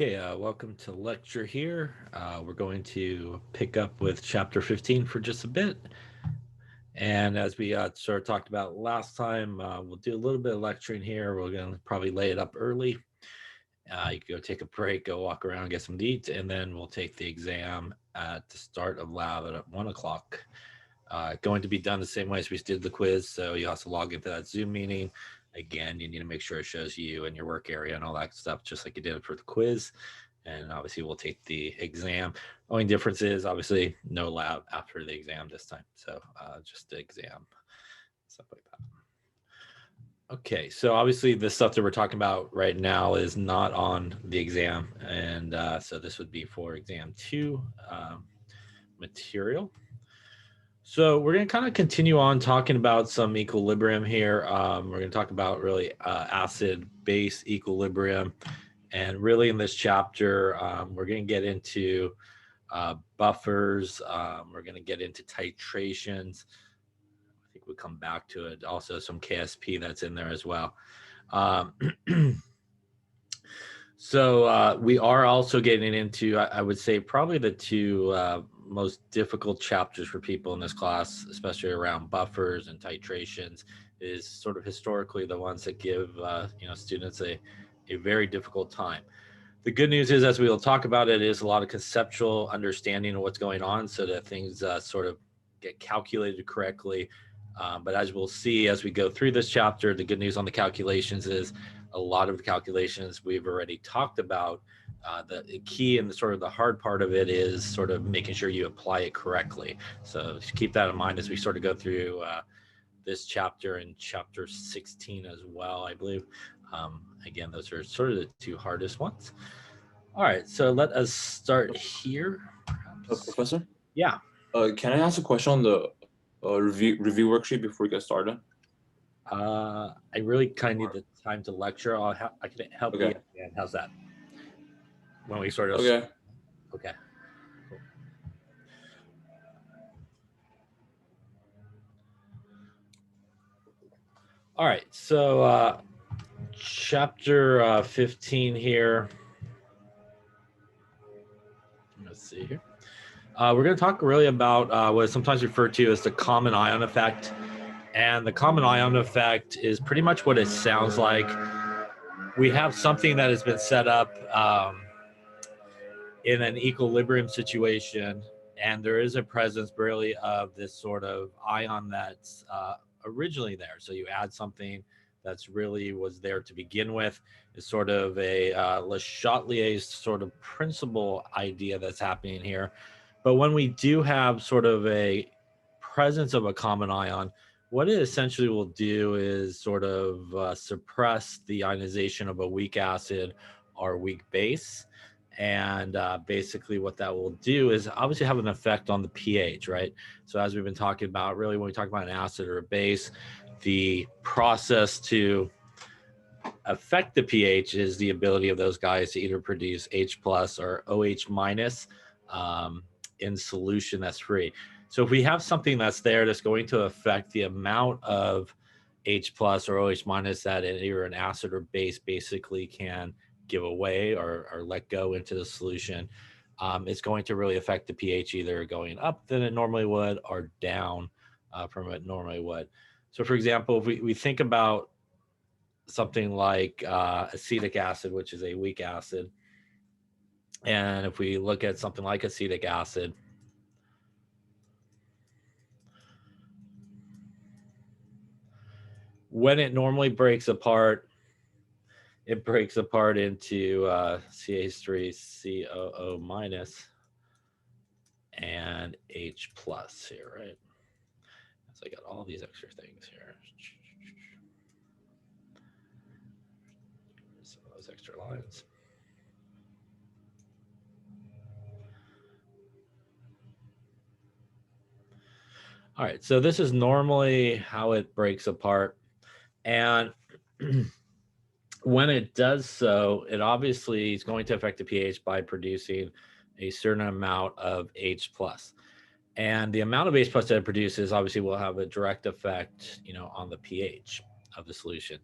Okay, welcome to lecture here. We're going to pick up with chapter 15 for just a bit. And as we sort of talked about last time, we'll do a little bit of lecturing here. We're going to probably lay it up early. You can go take a break, go walk around, get some to eat, and then we'll take the exam at the start of lab at 1 o'clock. Going to be done the same way as we did the quiz. So you also log into that Zoom meeting. Again, you need to make sure it shows you and your work area and all that stuff, just like you did for the quiz. And obviously we'll take the exam. Only difference is obviously no lab after the exam this time. So just the exam, stuff like that. Okay, so obviously the stuff that we're talking about right now is not on the exam. And so this would be for exam 2 material. So we're going to kind of continue on talking about some equilibrium here. We're going to talk about really acid-base equilibrium. And really in this chapter, we're going to get into buffers. We're going to get into titrations. I think we'll come back to it. Also some KSP that's in there as well. So we are also getting into, I would say, probably the two most difficult chapters for people in this class, especially around buffers and titrations, is sort of historically the ones that give students a very difficult time. The good news is, as we will talk about, it is a lot of conceptual understanding of what's going on so that things sort of get calculated correctly. But as we'll see as we go through this chapter, the good news on the calculations is a lot of the calculations we've already talked about. The key and sort of the hard part of it is sort of making sure you apply it correctly. So keep that in mind as we sort of go through this chapter and chapter 16 as well, I believe. Again, those are sort of the two hardest ones. All right, so let us start here. Professor? Yeah. Can I ask a question on the review worksheet before we get started? I really kind of need the time to lecture. I can help you. And how's that? When we sort of. Okay. Okay. Cool. All right. So chapter 15 here. Let's see here. We're going to talk really about what is sometimes referred to as the common ion effect. And the common ion effect is pretty much what it sounds like. We have something that has been set up in an equilibrium situation, and there is a presence really of this sort of ion that's originally there. So you add something that's really was there to begin with. Is sort of a Le Chatelier's sort of principle idea that's happening here. But when we do have sort of a presence of a common ion, what it essentially will do is sort of suppress the ionization of a weak acid or weak base. And basically what that will do is obviously have an effect on the pH, right? So as we've been talking about, really when we talk about an acid or a base, the process to affect the pH is the ability of those guys to either produce H plus or OH minus in solution that's free. So if we have something that's there that's going to affect the amount of H plus or OH minus that either an acid or base basically can give away or let go into the solution, it's going to really affect the pH either going up than it normally would or down from what it normally would. So for example, if we think about something like acetic acid, which is a weak acid, and if we look at something like acetic acid, when it normally breaks apart, it breaks apart into CH3COO minus and H plus here, right? So I got all these extra things here. Some of those extra lines. All right, so this is normally how it breaks apart. And when it does so, it obviously is going to affect the pH by producing a certain amount of H plus. And the amount of H plus that it produces obviously will have a direct effect, on the pH of the solution.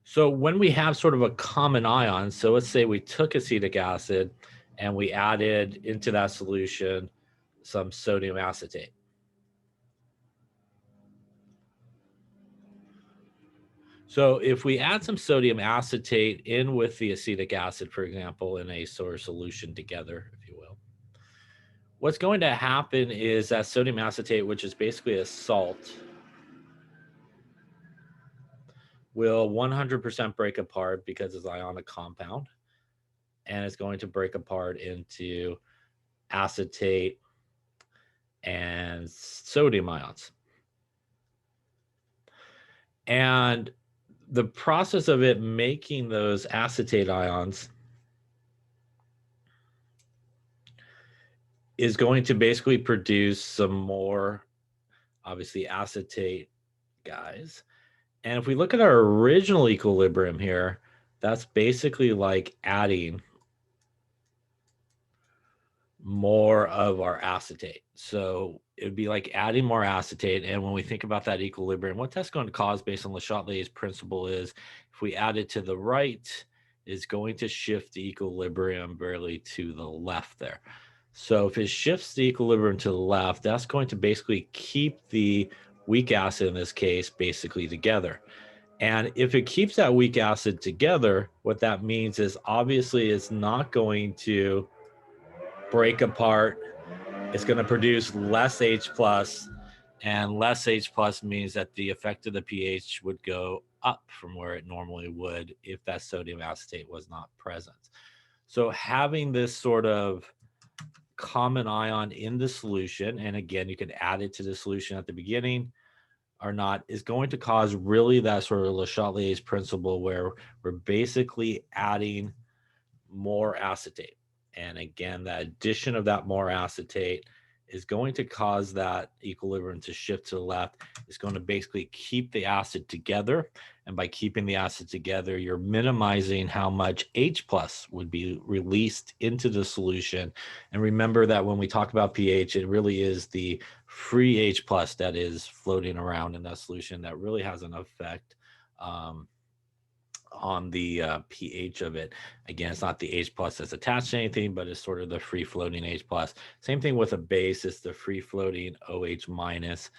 So when we have sort of a common ion, so let's say we took acetic acid and we added into that solution some sodium acetate. So if we add some sodium acetate in with the acetic acid, for example, in a sort of solution together, if you will, what's going to happen is that sodium acetate, which is basically a salt, will 100% break apart because it's an ionic compound, and it's going to break apart into acetate and sodium ions. And the process of it making those acetate ions is going to basically produce some more, obviously, acetate guys. And if we look at our original equilibrium here, that's basically like adding more of our acetate. So it would be like adding more acetate. And when we think about that equilibrium, what that's going to cause based on Le Chatelier's principle is if we add it to the right, is going to shift the equilibrium barely to the left there. So if it shifts the equilibrium to the left, that's going to basically keep the weak acid in this case basically together. And if it keeps that weak acid together, what that means is obviously it's not going to break apart. It's going to produce less H plus, and less H plus means that the effect of the pH would go up from where it normally would if that sodium acetate was not present. So having this sort of common ion in the solution, and again, you could add it to the solution at the beginning or not, is going to cause really that sort of Le Chatelier's principle where we're basically adding more acetate. And again, that addition of that more acetate is going to cause that equilibrium to shift to the left. It's going to basically keep the acid together. And by keeping the acid together, you're minimizing how much H plus would be released into the solution. And remember that when we talk about pH, it really is the free H plus that is floating around in that solution that really has an effect on the pH of it. Again, it's not the H plus that's attached to anything, but it's sort of the free floating H plus. Same thing with a base, it's the free floating OH minus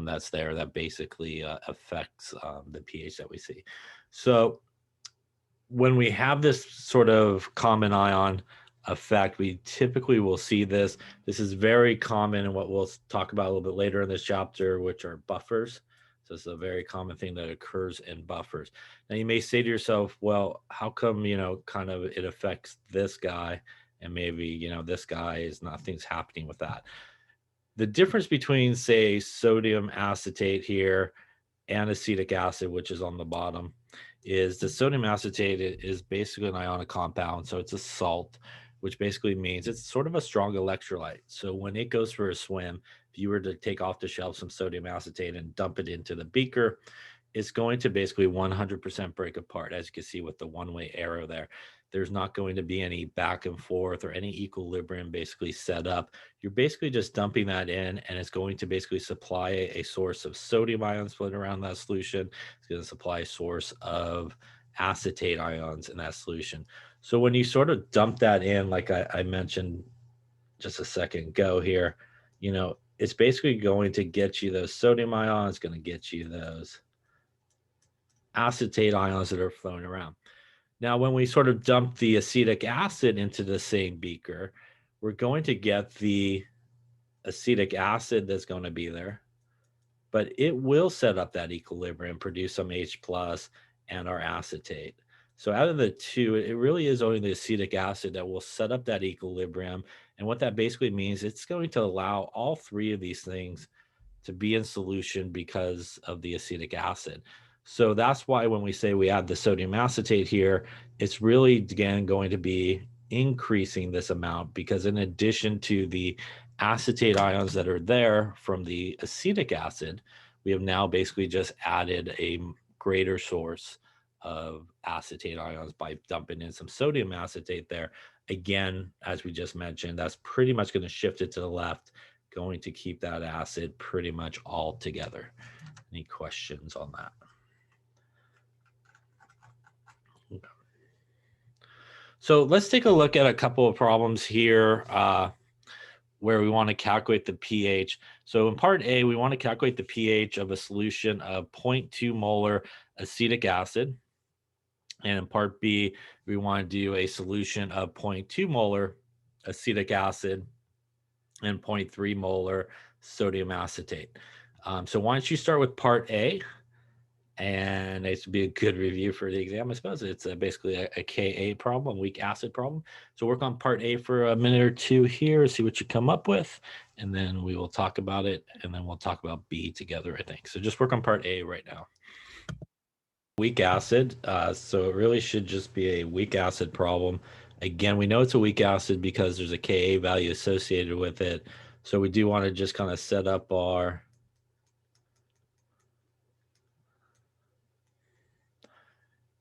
that's there that basically affects the pH that we see. So when we have this sort of common ion effect, we typically will see this. This is very common in what we'll talk about a little bit later in this chapter, which are buffers. So it's a very common thing that occurs in buffers. Now you may say to yourself, well, how come, kind of it affects this guy and maybe, this guy is nothing's happening with that. The difference between, say, sodium acetate here and acetic acid, which is on the bottom, is the sodium acetate is basically an ionic compound. So it's a salt, which basically means it's sort of a strong electrolyte. So when it goes for a swim, if you were to take off the shelf some sodium acetate and dump it into the beaker, it's going to basically 100% break apart. As you can see with the one-way arrow there, there's not going to be any back and forth or any equilibrium basically set up. You're basically just dumping that in, and it's going to basically supply a source of sodium ions floating around that solution. It's going to supply a source of acetate ions in that solution. So when you sort of dump that in, like I mentioned just a second ago here, it's basically going to get you those sodium ions, going to get you those acetate ions that are flowing around. Now, when we sort of dump the acetic acid into the same beaker, we're going to get the acetic acid that's going to be there, but it will set up that equilibrium, produce some H plus and our acetate. So out of the two, it really is only the acetic acid that will set up that equilibrium. And what that basically means, it's going to allow all three of these things to be in solution because of the acetic acid. So that's why when we say we add the sodium acetate here, it's really, again, going to be increasing this amount because in addition to the acetate ions that are there from the acetic acid, we have now basically just added a greater source of acetate ions by dumping in some sodium acetate there. Again, as we just mentioned, that's pretty much going to shift it to the left, going to keep that acid pretty much all together. Any questions on that? So let's take a look at a couple of problems here where we want to calculate the pH. So in part A, we want to calculate the pH of a solution of 0.2 molar acetic acid. And in part B, we want to do a solution of 0.2 molar acetic acid and 0.3 molar sodium acetate. So why don't you start with part A? And it should be a good review for the exam, I suppose. It's basically a Ka problem, weak acid problem. So work on part A for a minute or two here, see what you come up with, and then we will talk about it, and then we'll talk about B together, I think. So just work on part A right now. Weak acid, so it really should just be a weak acid problem. Again, we know it's a weak acid because there's a Ka value associated with it. So we do want to just kind of set up our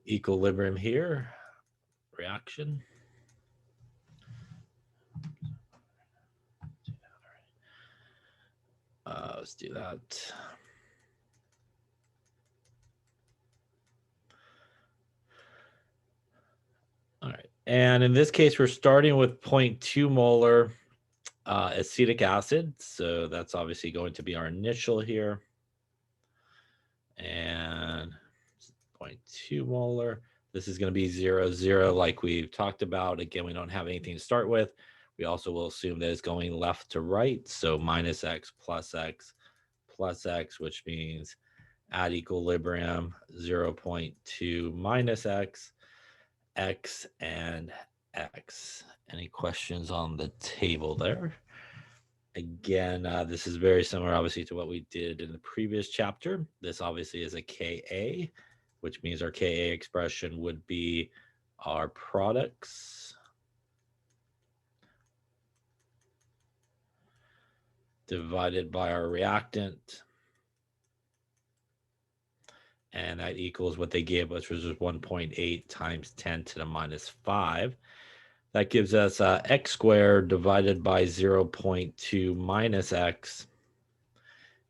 equilibrium here, reaction. Let's do that. All right. And in this case, we're starting with 0.2 molar acetic acid. So that's obviously going to be our initial here. And 0.2 molar. This is going to be 0, 0, like we've talked about. Again, we don't have anything to start with. We also will assume that it's going left to right. So minus x plus x plus x, which means at equilibrium 0.2 minus x, x, and x. Any questions on the table there? Again, this is very similar, obviously, to what we did in the previous chapter. This obviously is a Ka, which means our Ka expression would be our products divided by our reactant. And that equals what they gave us, which was 1.8 times 10 to the minus 5. That gives us x squared divided by 0.2 minus x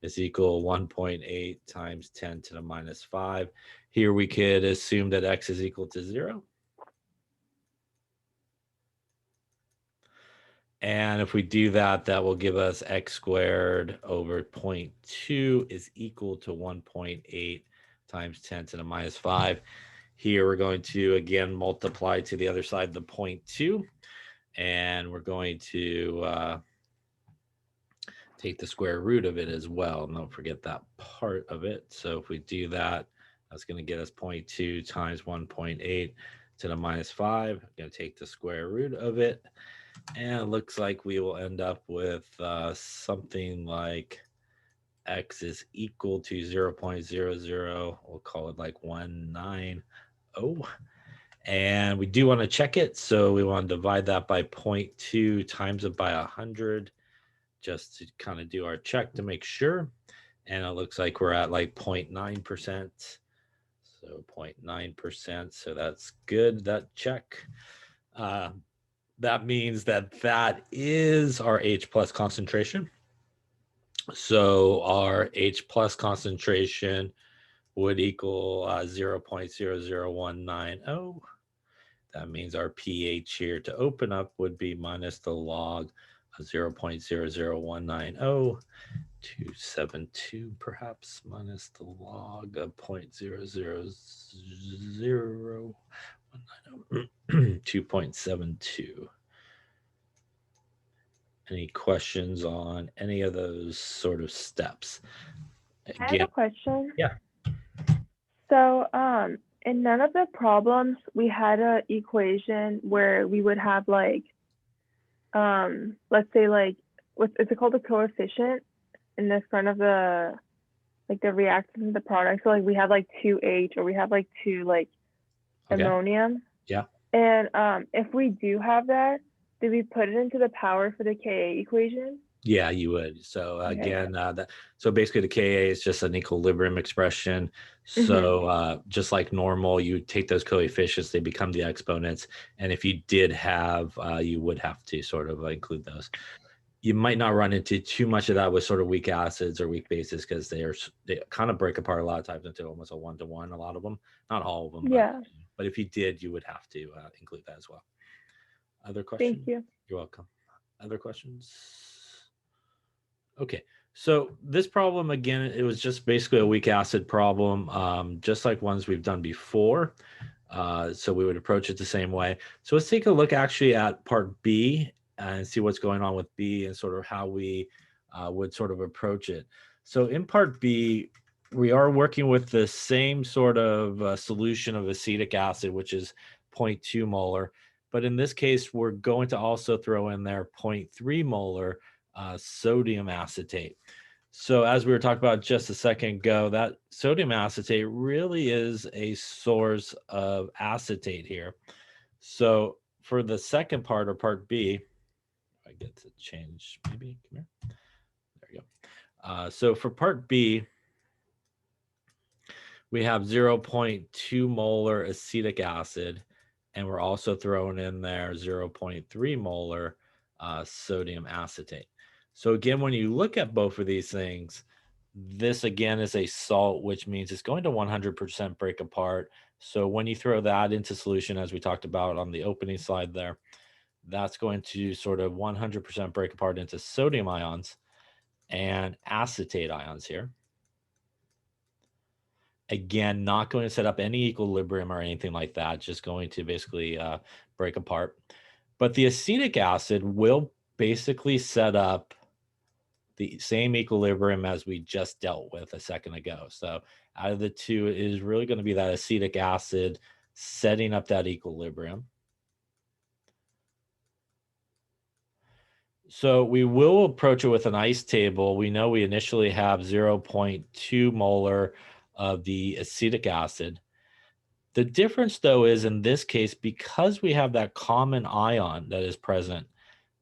is equal 1.8 times 10 to the minus 5. Here we could assume that x is equal to 0. And if we do that, that will give us x squared over 0.2 is equal to 1.8 times 10 to the minus 5. Here we're going to, again, multiply to the other side the 0.2. And we're going to take the square root of it as well. And don't forget that part of it. So if we do that, that's going to get us 0.2 times 1.8 to the minus 5. I'm going to take the square root of it. And it looks like we will end up with something like x is equal to 0.00. We'll call it like 190. And we do want to check it. So we want to divide that by 0.2 times it by 100 just to kind of do our check to make sure. And it looks like we're at like 0.9%. So 0.9%. So that's good, that check. That means that that is our H plus concentration. So our H plus concentration would equal 0.00190. That means our pH here to open up would be minus the log of 0.00190, 272 perhaps, minus the log of 0.00019, 2.72. Any questions on any of those sort of steps? I have a question. Yeah. So, in none of the problems, we had an equation where we would have like, let's say like, what is it called, the coefficient in the front of the, like the reactant and the product. So like we have like 2H or we have like 2 like Okay. ammonium. Yeah. And if we do have that, do we put it into the power for the Ka equation? Yeah, you would. So again, so basically the Ka is just an equilibrium expression. So just like normal, you take those coefficients, they become the exponents. And if you did have, you would have to sort of include those. You might not run into too much of that with sort of weak acids or weak bases because they kind of break apart a lot of times into almost a 1-to-1, a lot of them, not all of them. Yeah. But if you did, you would have to include that as well. Other questions? Thank you. You're welcome. Other questions? Okay. So this problem, again, it was just basically a weak acid problem, just like ones we've done before. So we would approach it the same way. So let's take a look actually at part B and see what's going on with B and sort of how we would sort of approach it. So in part B, we are working with the same sort of solution of acetic acid, which is 0.2 molar. But in this case, we're going to also throw in there 0.3 molar sodium acetate. So as we were talking about just a second ago, that sodium acetate really is a source of acetate here. So for the second part, or part B, I get to change, maybe, come here. There you go. So for part B, we have 0.2 molar acetic acid, and we're also throwing in there 0.3 molar sodium acetate. So again, when you look at both of these things, this again is a salt, which means it's going to 100% break apart. So when you throw that into solution, as we talked about on the opening slide there, that's going to sort of 100% break apart into sodium ions and acetate ions here. Again, not going to set up any equilibrium or anything like that, just going to basically break apart. But the acetic acid will basically set up the same equilibrium as we just dealt with a second ago. So out of the two, it is really going to be that acetic acid setting up that equilibrium. So we will approach it with an ice table. We know we initially have 0.2 molar of the acetic acid. The difference, though, is in this case, because we have that common ion that is present,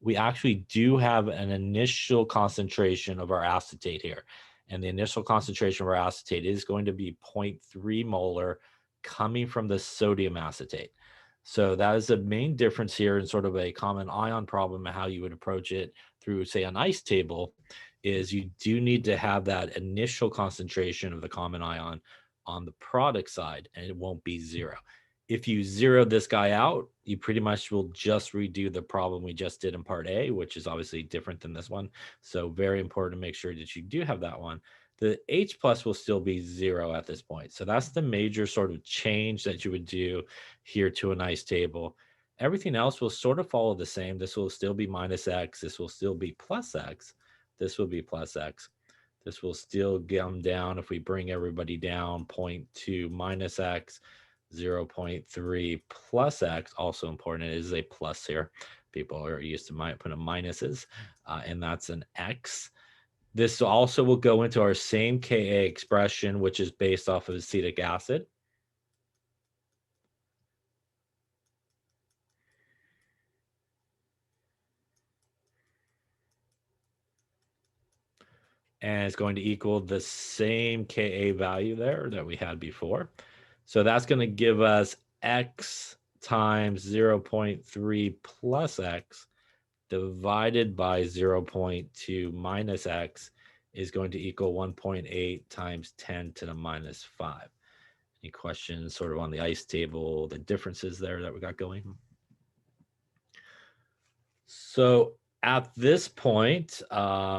we actually do have an initial concentration of our acetate here. And the initial concentration of our acetate is going to be 0.3 molar coming from the sodium acetate. So that is the main difference here in sort of a common ion problem and how you would approach it through, say, an ice table, is you do need to have that initial concentration of the common ion on the product side, and it won't be zero. If you zero this guy out, you pretty much will just redo the problem we just did in part A, which is obviously different than this one. So very important to make sure that you do have that one. The H plus will still be zero at this point. So that's the major sort of change that you would do here to an ice table. Everything else will sort of follow the same. This will still be minus X. This will still be plus X. This will be plus X. This will still come down if we bring everybody down, 0.2 minus X, 0.3 plus X, also important. It is a plus here. People are used to putting minuses, and that's an X. This also will go into our same Ka expression, which is based off of acetic acid. And it's going to equal the same Ka value there that we had before. So that's going to give us X times 0.3 plus X divided by 0.2 minus X is going to equal 1.8 times 10 to the minus 5. Any questions sort of on the ice table, the differences there that we got going? So at this point,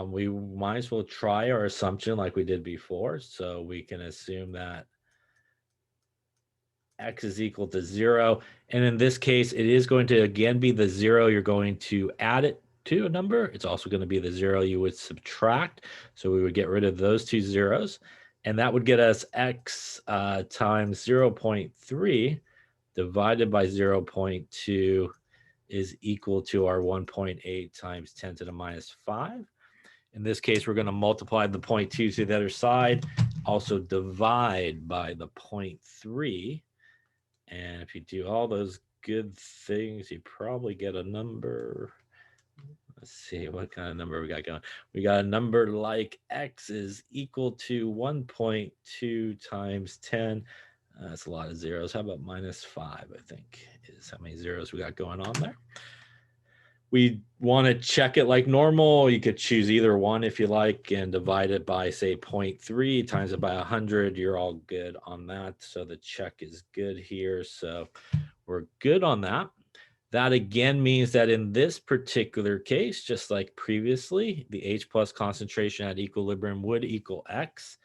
we might as well try our assumption like we did before. So we can assume that X is equal to 0. And in this case, it is going to again be the 0. You're going to add it to a number. It's also going to be the 0 you would subtract. So we would get rid of those two zeros. And that would get us X times 0.3 divided by 0.2 is equal to our 1.8 times 10 to the minus 5. In this case, we're going to multiply the 0.2 to the other side, also divide by the 0.3. And if you do all those good things, you probably get a number. Let's see, what kind of number we got going? We got a number like X is equal to 1.2 times 10. That's a lot of zeros. How about minus 5, I think, is how many zeros we got going on there. We want to check it like normal. You could choose either one if you like and divide it by, say, 0.3 times it by 100. You're all good on that. So the check is good here. So we're good on that. That again means that in this particular case, just like previously, the H plus concentration at equilibrium would equal X.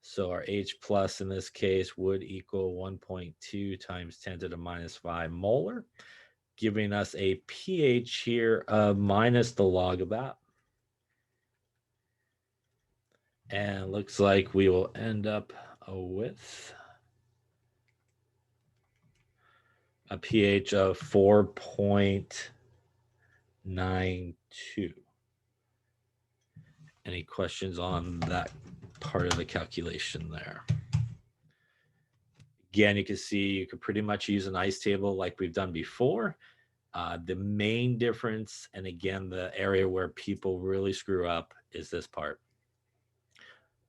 So our H plus in this case would equal 1.2 times 10 to the minus 5 molar, giving us a pH here of minus the log of that. And looks like we will end up with a pH of 4.92. Any questions on that part of the calculation there? Again, you can see you could pretty much use an ice table like we've done before. The main difference, and again, the area where people really screw up is this part.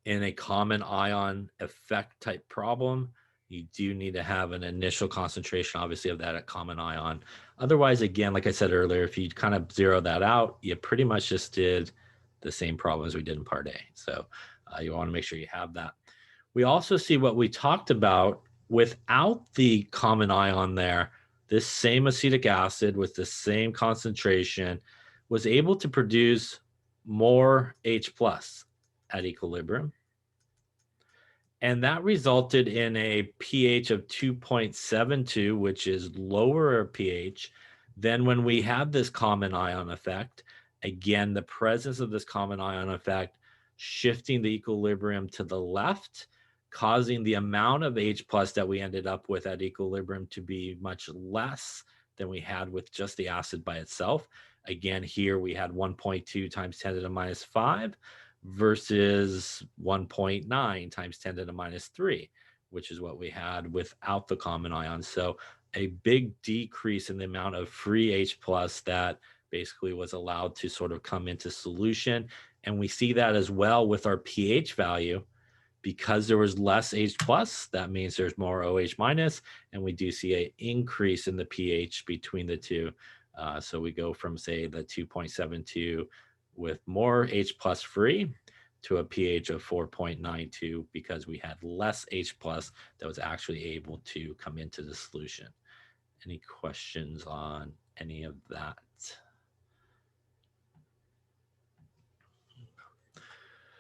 In a common ion effect type problem, you do need to have an initial concentration, obviously, of that at common ion. Otherwise, again, like I said earlier, if you kind of zero that out, you pretty much just did the same problems we did in part A. So you want to make sure you have that. We also see what we talked about without the common ion there. This same acetic acid with the same concentration was able to produce more H plus at equilibrium. And that resulted in a pH of 2.72, which is lower pH than when we had this common ion effect. Again, the presence of this common ion effect shifting the equilibrium to the left, causing the amount of H plus that we ended up with at equilibrium to be much less than we had with just the acid by itself. Again, here we had 1.2 times 10 to the minus 5 versus 1.9 times 10 to the minus 3, which is what we had without the common ion. So a big decrease in the amount of free H plus that basically was allowed to sort of come into solution. And we see that as well with our pH value. Because there was less H plus, that means there's more OH minus, and we do see an increase in the pH between the two. So we go from, say, the 2.72 with more H plus free to a pH of 4.92 because we had less H plus that was actually able to come into the solution. Any questions on any of that?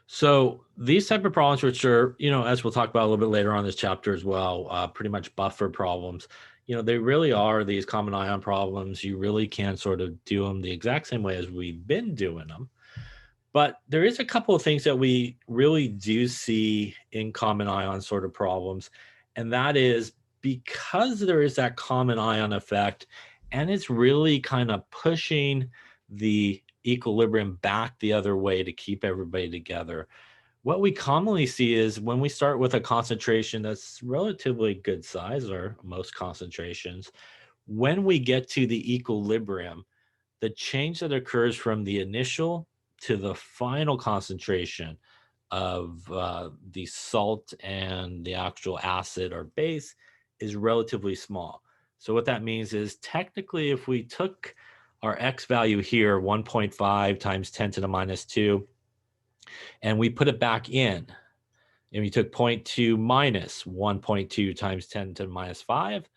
So these type of problems, which are, as we'll talk about a little bit later on in this chapter as well, pretty much buffer problems, they really are these common ion problems. You really can sort of do them the exact same way as we've been doing them. But there is a couple of things that we really do see in common ion sort of problems. And that is because there is that common ion effect, and it's really kind of pushing the equilibrium back the other way to keep everybody together. What we commonly see is when we start with a concentration that's relatively good size, or most concentrations, when we get to the equilibrium, the change that occurs from the initial to the final concentration of the salt and the actual acid or base is relatively small. So what that means is technically if we took our X value here, 1.5 times 10 to the minus 2, and we put it back in, and we took 0.2 minus 1.2 times 10 to the minus 5,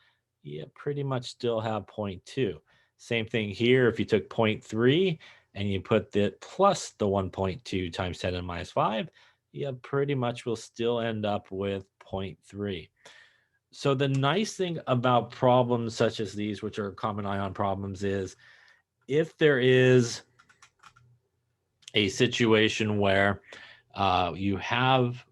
you pretty much still have 0.2. Same thing here. If you took 0.3 and you put the plus the 1.2 times 10 to the minus 5, you pretty much will still end up with 0.3. So the nice thing about problems such as these, which are common ion problems, is if there is a situation where you have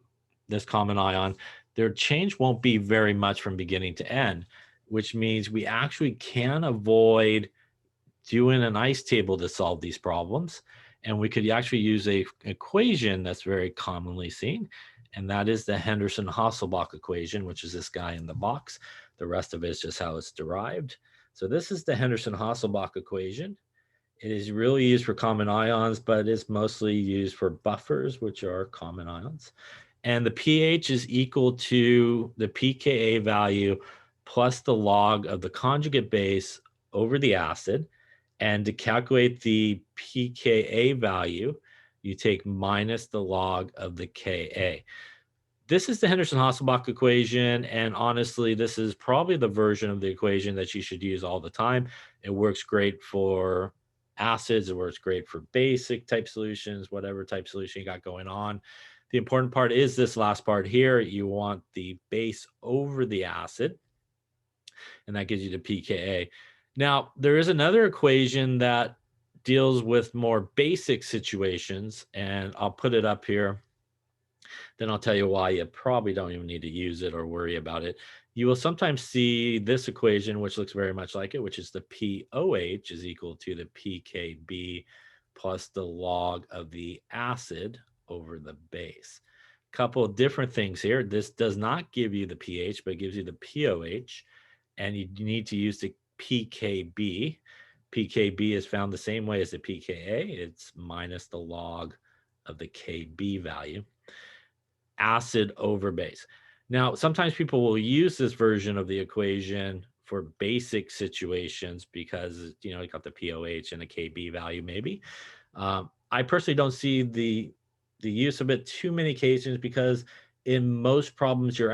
this common ion, their change won't be very much from beginning to end, which means we actually can avoid doing an ice table to solve these problems. And we could actually use an equation that's very commonly seen, and that is the Henderson-Hasselbalch equation, which is this guy in the box. The rest of it is just how it's derived. So this is the Henderson-Hasselbalch equation. It is really used for common ions, but it's mostly used for buffers, which are common ions. And the pH is equal to the pKa value plus the log of the conjugate base over the acid. And to calculate the pKa value, you take minus the log of the Ka. This is the Henderson-Hasselbalch equation, and honestly, this is probably the version of the equation that you should use all the time. It works great for acids, it works great for basic type solutions, whatever type solution you got going on. The important part is this last part here. You want the base over the acid, and that gives you the pKa. Now, there is another equation that deals with more basic situations, and I'll put it up here. Then I'll tell you why you probably don't even need to use it or worry about it. You will sometimes see this equation, which looks very much like it, which is the POH is equal to the pKb plus the log of the acid over the base. Couple of different things here. This does not give you the pH, but it gives you the POH, and you need to use the pKb. pKb is found the same way as the pKa. It's minus the log of the Kb value. Acid over base. Now, sometimes people will use this version of the equation for basic situations because, you know, you got the POH and the Kb value maybe. I personally don't see the use of it too many occasions because in most problems you're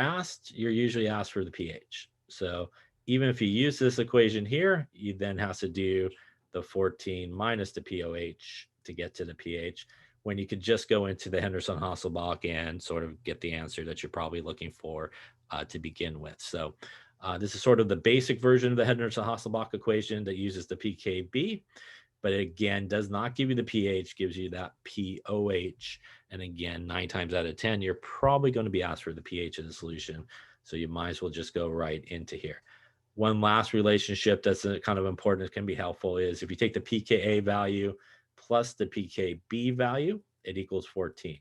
usually asked for the pH. So even if you use this equation here, you then have to do the 14 minus the POH to get to the pH, when you could just go into the Henderson-Hasselbalch and sort of get the answer that you're probably looking for to begin with. So this is sort of the basic version of the Henderson-Hasselbalch equation that uses the pKb, but again, does not give you the pH, gives you that POH. And again, 9 times out of 10, you're probably going to be asked for the pH of the solution. So you might as well just go right into here. One last relationship that's kind of important, that can be helpful, is if you take the pKa value plus the pKb value, it equals 14.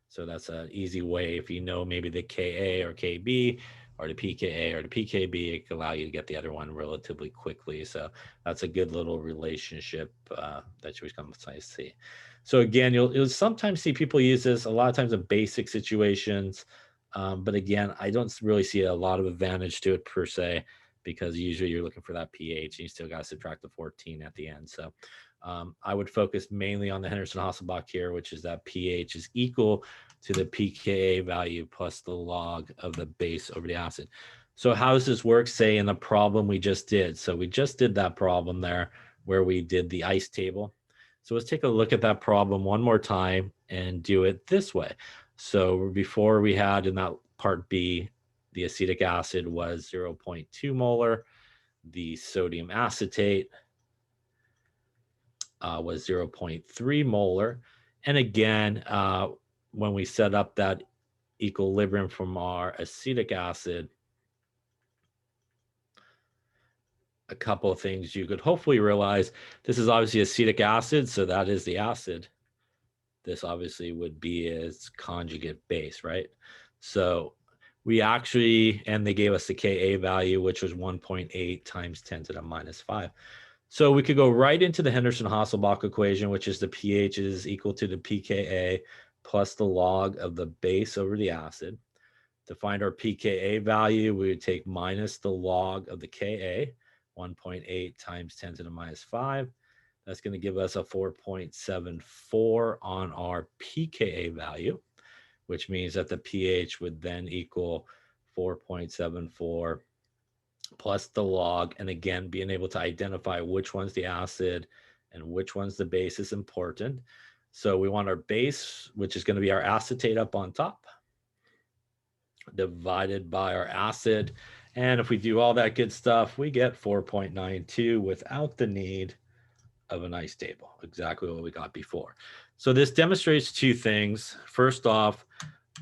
So that's an easy way. If you know maybe the Ka or Kb or the pKa or the pKb, it can allow you to get the other one relatively quickly. So that's a good little relationship that you become to see. So again, you'll sometimes see people use this a lot of times in basic situations. But again, I don't really see a lot of advantage to it per se, because usually you're looking for that pH and you still got to subtract the 14 at the end. So I would focus mainly on the Henderson-Hasselbalch here, which is that pH is equal to the pKa value plus the log of the base over the acid. So how does this work, say, in the problem we just did? So we just did that problem there where we did the ice table. So let's take a look at that problem one more time and do it this way. So before we had in that part B, the acetic acid was 0.2 molar. The sodium acetate was 0.3 molar. And again, when we set up that equilibrium from our acetic acid, a couple of things you could hopefully realize. This is obviously acetic acid, so that is the acid. This obviously would be its conjugate base, right? So we actually, and they gave us the Ka value, which was 1.8 times 10 to the minus 5. So we could go right into the Henderson-Hasselbalch equation, which is the pH is equal to the pKa plus the log of the base over the acid. To find our pKa value, we would take minus the log of the Ka, 1.8 times 10 to the minus 5. That's going to give us a 4.74 on our pKa value, which means that the pH would then equal 4.74 plus the log. And again, being able to identify which one's the acid and which one's the base is important. So we want our base, which is going to be our acetate up on top, divided by our acid. And if we do all that good stuff, we get 4.92 without the need of an ice table, exactly what we got before. So this demonstrates two things. First off,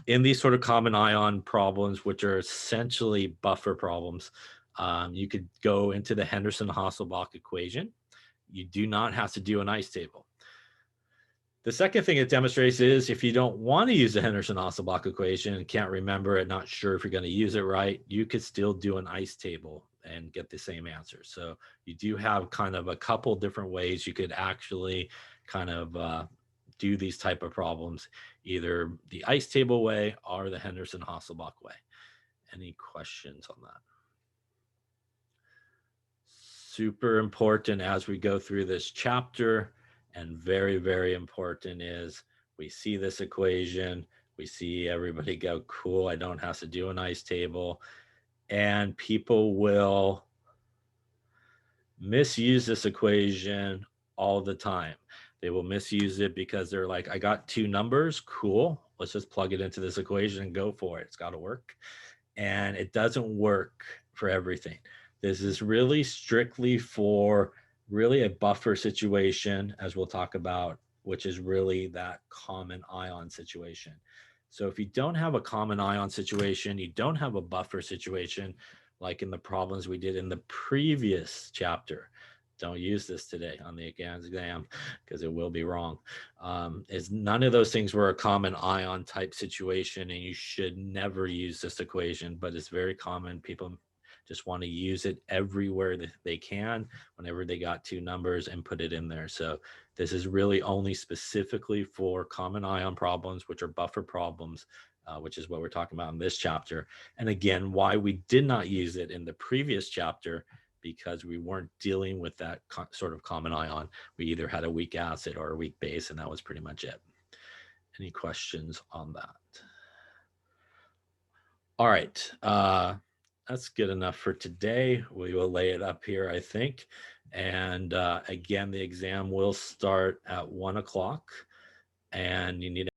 in these sort of common ion problems, which are essentially buffer problems, you could go into the Henderson-Hasselbalch equation. You do not have to do an ice table. The second thing it demonstrates is if you don't want to use the Henderson-Hasselbalch equation and can't remember it, not sure if you're going to use it right, you could still do an ice table and get the same answer. So you do have kind of a couple different ways you could actually kind of do these type of problems, either the ice table way or the Henderson-Hasselbalch way. Any questions on that? Super important as we go through this chapter, and very, very important is we see this equation, We see everybody go, cool, I don't have to do an ice table. And people will misuse this equation all the time. They will misuse it because they're like, I got two numbers, cool, let's just plug it into this equation and go for it. It's got to work. And it doesn't work for everything. This is really strictly for really a buffer situation, as we'll talk about, which is really that common ion situation. So if you don't have a common ion situation, you don't have a buffer situation, like in the problems we did in the previous chapter. Don't use this today on the exam because it will be wrong. Is none of those things were a common ion type situation, and you should never use this equation, but it's very common. People just want to use it everywhere that they can whenever they got two numbers and put it in there. So this is really only specifically for common ion problems, which are buffer problems, which is what we're talking about in this chapter. And again, why we did not use it in the previous chapter, because we weren't dealing with that sort of common ion. We either had a weak acid or a weak base, and that was pretty much it. Any questions on that? All right, that's good enough for today. We will lay it up here, I think. And again, the exam will start at 1 o'clock, and you need